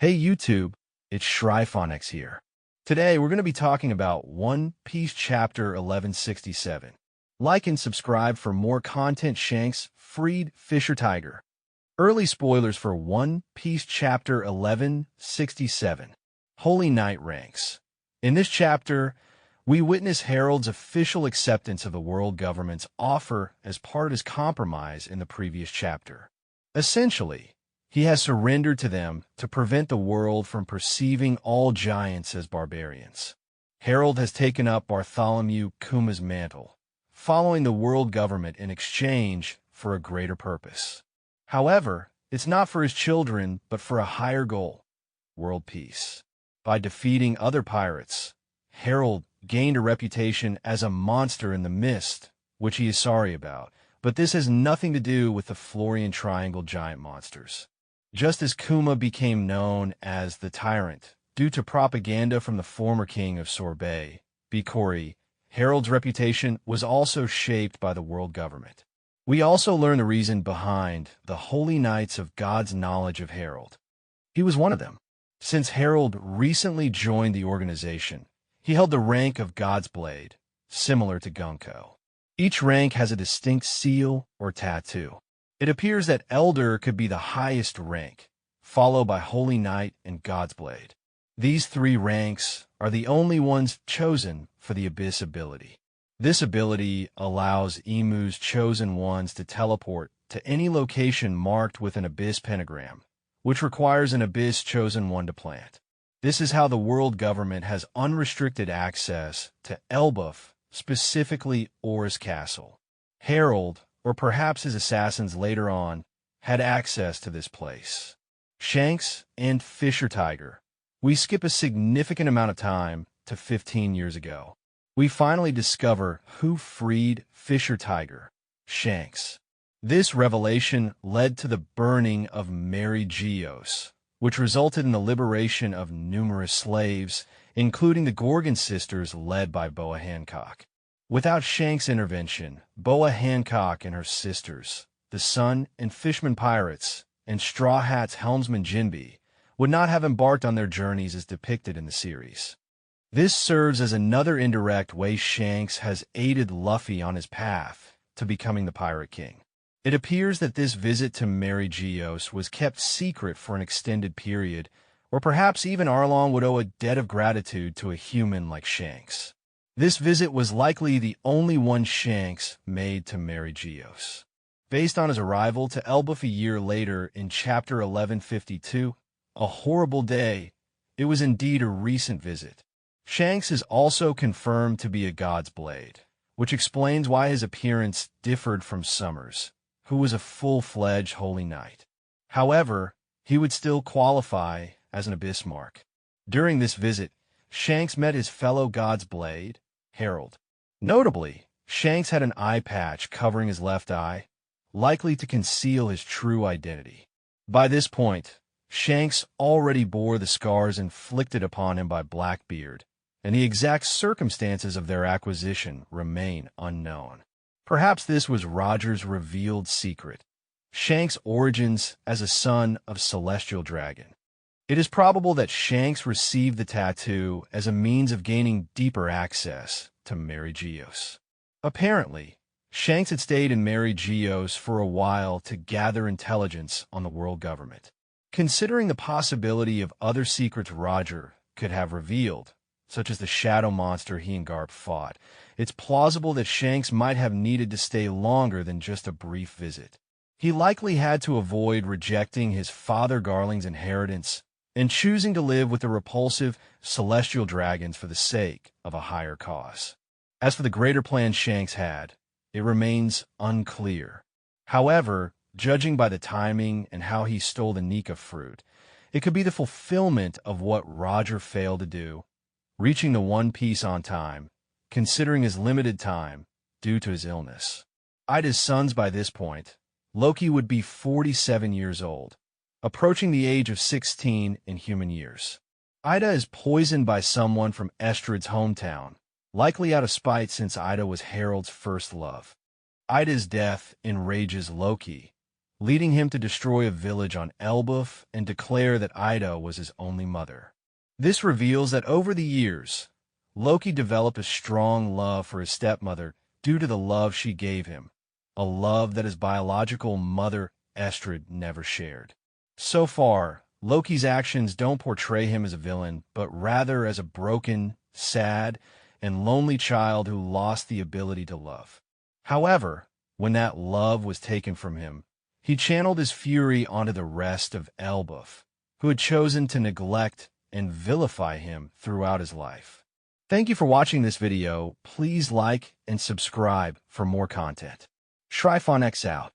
Hey YouTube, it's ShryphonX here. Today we're going to be talking about One Piece Chapter 1167. Like and subscribe for more content. Shanks freed Fisher Tiger. Early spoilers for One Piece Chapter 1167. Holy Knight ranks. In this chapter, we witness Harald's official acceptance of the world government's offer as part of his compromise in the previous chapter. Essentially, he has surrendered to them to prevent the world from perceiving all giants as barbarians. Harald has taken up Bartholomew Kuma's mantle, following the world government in exchange for a greater purpose. However, it's not for his children, but for a higher goal, world peace. By defeating other pirates, Harald gained a reputation as a monster in the mist, which he is sorry about, but this has nothing to do with the Florian Triangle giant monsters. Just as Kuma became known as the Tyrant due to propaganda from the former king of Sorbet, Bikori, Harald's reputation was also shaped by the world government. We also learn the reason behind the Holy Knights of God's knowledge of Harald. He was one of them. Since Harald recently joined the organization, he held the rank of God's Blade, similar to Gunko. Each rank has a distinct seal or tattoo. It appears that Elder could be the highest rank, followed by Holy Knight and God's Blade. These three ranks are the only ones chosen for the Abyss ability. This ability allows Emu's chosen ones to teleport to any location marked with an Abyss pentagram, which requires an Abyss chosen one to plant. This is how the world government has unrestricted access to Elbaf, specifically Or's castle. Harald, or perhaps his assassins later on, had access to this place. Shanks and Fisher Tiger. We skip a significant amount of time to 15 years ago. We finally discover who freed Fisher Tiger, Shanks. This revelation led to the burning of Mary Geos, which resulted in the liberation of numerous slaves, including the Gorgon sisters led by Boa Hancock. Without Shanks' intervention, Boa Hancock and her sisters, the Sun and Fishman pirates, and Straw Hat's helmsman Jinbe, would not have embarked on their journeys as depicted in the series. This serves as another indirect way Shanks has aided Luffy on his path to becoming the Pirate King. It appears that this visit to Mary Geos was kept secret for an extended period, or perhaps even Arlong would owe a debt of gratitude to a human like Shanks. This visit was likely the only one Shanks made to Mary Geos. Based on his arrival to Elbaf a year later in Chapter 1152, A Horrible Day, it was indeed a recent visit. Shanks is also confirmed to be a God's Blade, which explains why his appearance differed from Summers, who was a full-fledged Holy Knight. However, he would still qualify as an Abyss Mark. During this visit, Shanks met his fellow God's Blade, Harald. Notably, Shanks had an eye patch covering his left eye, likely to conceal his true identity. By this point, Shanks already bore the scars inflicted upon him by Blackbeard, and the exact circumstances of their acquisition remain unknown. Perhaps this was Roger's revealed secret, Shanks' origins as a son of Celestial Dragon. It is probable that Shanks received the tattoo as a means of gaining deeper access to Mary Geos. Apparently, Shanks had stayed in Mary Geos for a while to gather intelligence on the world government. Considering the possibility of other secrets Roger could have revealed, such as the shadow monster he and Garp fought, it's plausible that Shanks might have needed to stay longer than just a brief visit. He likely had to avoid rejecting his father Garling's inheritance and choosing to live with the repulsive celestial dragons for the sake of a higher cause. As for the greater plan Shanks had, it remains unclear. However, judging by the timing and how he stole the Nika fruit, it could be the fulfillment of what Roger failed to do, reaching the One Piece on time, considering his limited time due to his illness. Ida's sons by this point, Loki would be 47 years old, approaching the age of 16 in human years. Ida is poisoned by someone from Estrid's hometown, likely out of spite since Ida was Harald's first love. Ida's death enrages Loki, leading him to destroy a village on Elbaf and declare that Ida was his only mother. This reveals that over the years, Loki developed a strong love for his stepmother due to the love she gave him, a love that his biological mother, Estrid, never shared. So far, Loki's actions don't portray him as a villain, but rather as a broken, sad, and lonely child who lost the ability to love. However, when that love was taken from him, he channeled his fury onto the rest of Elbaf, who had chosen to neglect and vilify him throughout his life. Thank you for watching this video. Please like and subscribe for more content. ShryphonX out.